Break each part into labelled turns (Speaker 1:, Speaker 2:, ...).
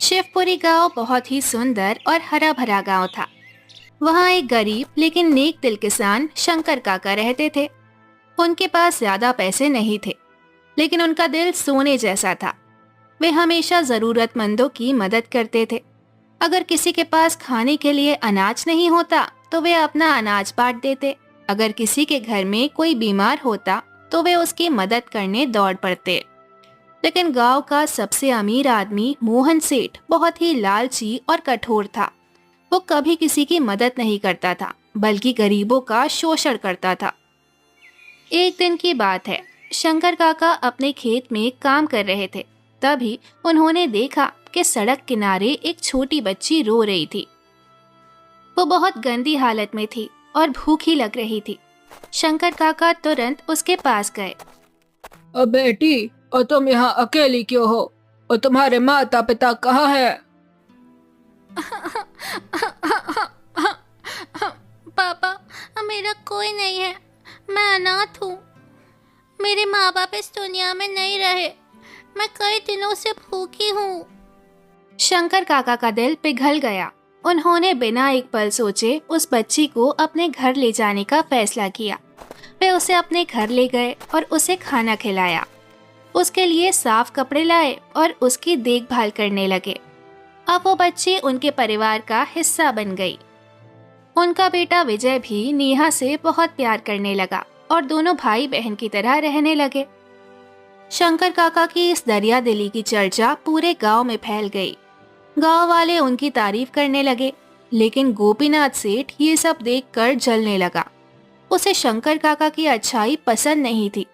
Speaker 1: शिवपुरी गांव बहुत ही सुंदर और हरा भरा गांव था। वहां एक गरीब लेकिन नेक दिल किसान शंकर काका रहते थे। उनके पास ज्यादा पैसे नहीं थे, लेकिन उनका दिल सोने जैसा था। वे हमेशा जरूरतमंदों की मदद करते थे। अगर किसी के पास खाने के लिए अनाज नहीं होता तो वे अपना अनाज बांट देते। अगर किसी के घर में कोई बीमार होता तो वे उसकी मदद करने दौड़ पड़ते। लेकिन गांव का सबसे अमीर आदमी मोहन सेठ बहुत ही लालची और कठोर था। वो कभी किसी की मदद नहीं करता था, बल्कि गरीबों का शोषण करता था। एक दिन की बात है, शंकर काका अपने खेत में काम कर रहे थे। तभी उन्होंने देखा कि सड़क किनारे एक छोटी बच्ची रो रही थी। वो बहुत गंदी हालत में थी और भूखी लग रही थी। शंकर काका तुरंत उसके पास गए।
Speaker 2: बेटी, और तुम यहाँ अकेली क्यों हो? और तुम्हारे माता पिता कहाँ है?
Speaker 1: पापा, मेरा कोई नहीं है। मैं अनाथ हूँ। मेरे माँ बाप इस दुनिया में नहीं रहे। मैं कई दिनों से भूखी हूँ। शंकर काका का दिल पिघल गया। उन्होंने बिना एक पल सोचे उस बच्ची को अपने घर ले जाने का फैसला किया। वे उसे अपने घर ले गए और उसे खाना खिलाया। उसके लिए साफ कपड़े लाए और उसकी देखभाल करने लगे। अब वो बच्ची उनके परिवार का हिस्सा बन गई। उनका बेटा विजय भी नेहा से बहुत प्यार करने लगा और दोनों भाई बहन की तरह रहने लगे। शंकर काका की इस दरिया दिली की चर्चा पूरे गांव में फैल गई। गांव वाले उनकी तारीफ करने लगे, लेकिन गोपीनाथ सेठ ये सब देखकर जलने लगा। उसे शंकर काका की अच्छाई पसंद नहीं थी।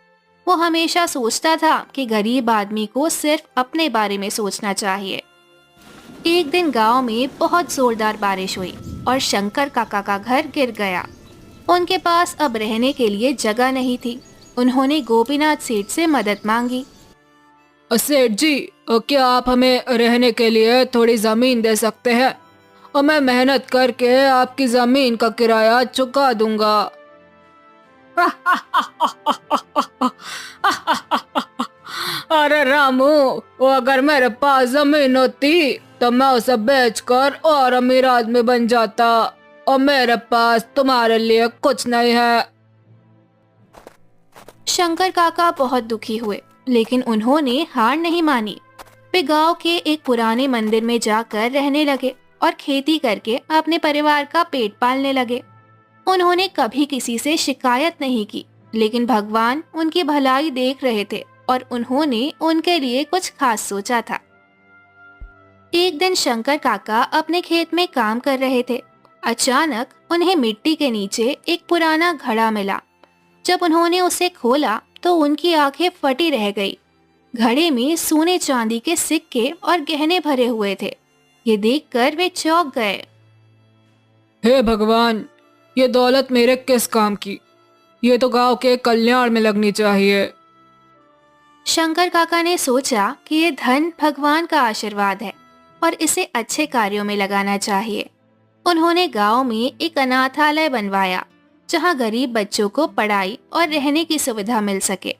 Speaker 1: वो हमेशा सोचता था कि गरीब आदमी को सिर्फ अपने बारे में सोचना चाहिए। एक दिन गांव में बहुत जोरदार बारिश हुई और शंकर काका का घर गिर गया। उनके पास अब रहने के लिए जगह नहीं थी। उन्होंने गोपीनाथ सेठ से मदद मांगी।
Speaker 2: सेठ जी, क्या आप हमें रहने के लिए थोड़ी जमीन दे सकते हैं? और मैं मेहनत करके आपकी जमीन का किराया चुका दूंगा। अरे रामू, वो अगर मेरे पास जमीन होती तो मैं उसे बेचकर और अमीर आदमी बन जाता, और मेरे पास तुम्हारे लिए कुछ नहीं है।
Speaker 1: शंकर काका बहुत दुखी हुए, लेकिन उन्होंने हार नहीं मानी। वे गांव के एक पुराने मंदिर में जाकर रहने लगे और खेती करके अपने परिवार का पेट पालने लगे। उन्होंने कभी किसी से शिकायत नहीं की, लेकिन भगवान उनकी भलाई देख रहे थे और उन्होंने उनके लिए कुछ खास सोचा था। एक दिन शंकर काका अपने खेत में काम कर रहे थे। अचानक उन्हें मिट्टी के नीचे एक पुराना घड़ा मिला। जब उन्होंने उसे खोला तो उनकी आंखें फटी रह गई। घड़े में सोने चांदी के सिक्के और गहने भरे हुए थे। ये देखकर वे चौंक गए।
Speaker 2: हे भगवान, ये दौलत मेरे किस काम की? ये तो गांव के कल्याण में लगनी चाहिए।
Speaker 1: शंकर काका ने सोचा कि ये धन भगवान का आशीर्वाद है और इसे अच्छे कार्यों में लगाना चाहिए। उन्होंने गांव में एक अनाथालय बनवाया, जहां गरीब बच्चों को पढ़ाई और रहने की सुविधा मिल सके।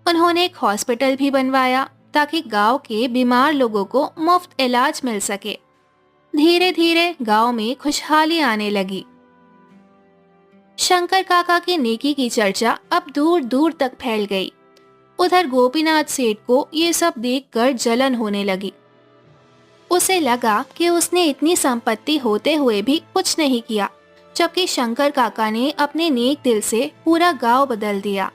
Speaker 1: उन्होंने एक हॉस्पिटल भी बनवाया ताकि गांव के बीमार लोगों को मुफ्त इलाज मिल सके। धीरे धीरे गांव में खुशहाली आने लगी। शंकर काका की नेकी की चर्चा अब दूर दूर तक फैल गई। उधर गोपीनाथ सेठ को ये सब देखकर जलन होने लगी। उसे लगा कि उसने इतनी संपत्ति होते हुए भी कुछ नहीं किया, जबकि शंकर काका ने अपने नेक दिल से पूरा गांव बदल दिया।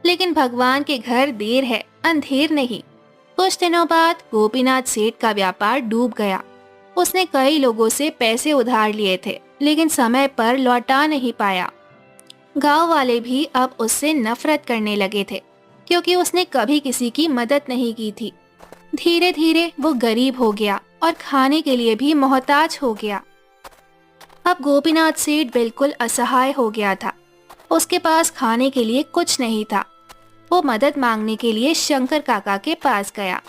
Speaker 1: लेकिन भगवान के घर देर है अंधेर नहीं। कुछ दिनों बाद गोपीनाथ सेठ का व्यापार डूब गया। उसने कई लोगों से पैसे उधार लिए थे, लेकिन समय पर लौटा नहीं पाया। गांव वाले भी अब उससे नफरत करने लगे थे, क्योंकि उसने कभी किसी की मदद नहीं की थी। धीरे धीरे वो गरीब हो गया और खाने के लिए भी मोहताज हो गया। अब गोपीनाथ सेठ बिल्कुल असहाय हो गया था। उसके पास खाने के लिए कुछ नहीं था। वो मदद मांगने के लिए शंकर काका के पास गया।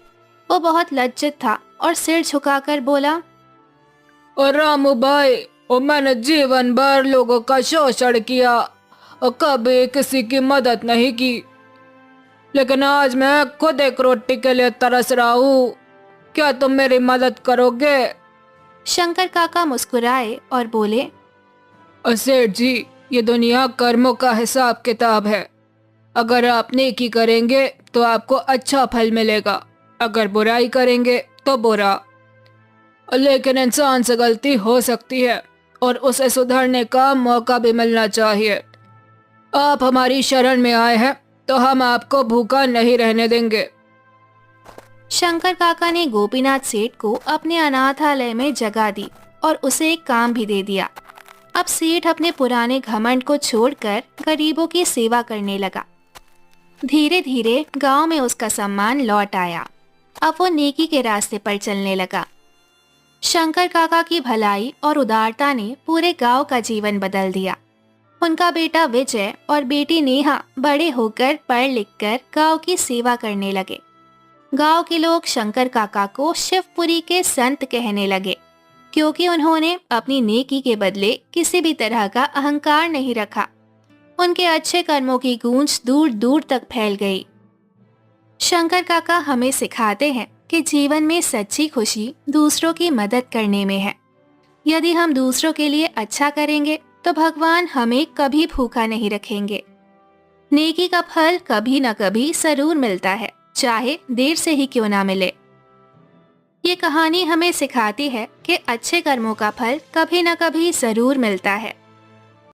Speaker 1: वो बहुत लज्जित था और सिर झुकाकर बोला,
Speaker 2: और रामू भाई, और मैंने जीवन भर लोगों का शोषण किया और कभी किसी की मदद नहीं की, लेकिन आज मैं खुद एक रोटी के लिए तरस रहा हूँ। क्या तुम मेरी मदद करोगे?
Speaker 1: शंकर काका मुस्कुराए और बोले,
Speaker 2: सेठ जी, ये दुनिया कर्मों का हिसाब किताब है। अगर आप नेकी करेंगे तो आपको अच्छा फल मिलेगा, अगर बुराई करेंगे तो बुरा। लेकिन इंसान से गलती हो सकती है और उसे सुधरने का मौका भी मिलना चाहिए। आप हमारी शरण में आए हैं तो हम आपको भूखा नहीं रहने देंगे।
Speaker 1: शंकर काका ने गोपीनाथ सेठ को अपने अनाथालय में जगह दी और उसे एक काम भी दे दिया। अब सेठ अपने पुराने घमंड को छोड़कर गरीबों की सेवा करने लगा। धीरे धीरे गांव में उसका सम्मान लौट आया। अब वो नेकी के रास्ते पर चलने लगा। शंकर काका की भलाई और उदारता ने पूरे गांव का जीवन बदल दिया। उनका बेटा विजय और बेटी नेहा बड़े होकर पढ़ लिखकर गांव की सेवा करने लगे। गांव के लोग शंकर काका को शिवपुरी के संत कहने लगे, क्योंकि उन्होंने अपनी नेकी के बदले किसी भी तरह का अहंकार नहीं रखा। उनके अच्छे कर्मों की गूंज दूर दूर तक फैल गई। शंकर काका हमें सिखाते हैं कि जीवन में सच्ची खुशी दूसरों की मदद करने में है। यदि हम दूसरों के लिए अच्छा करेंगे तो भगवान हमें कभी भूखा नहीं रखेंगे। नेकी का फल कभी न कभी जरूर मिलता है, चाहे देर से ही क्यों ना मिले। ये कहानी हमें सिखाती है कि अच्छे कर्मों का फल कभी न कभी जरूर मिलता है।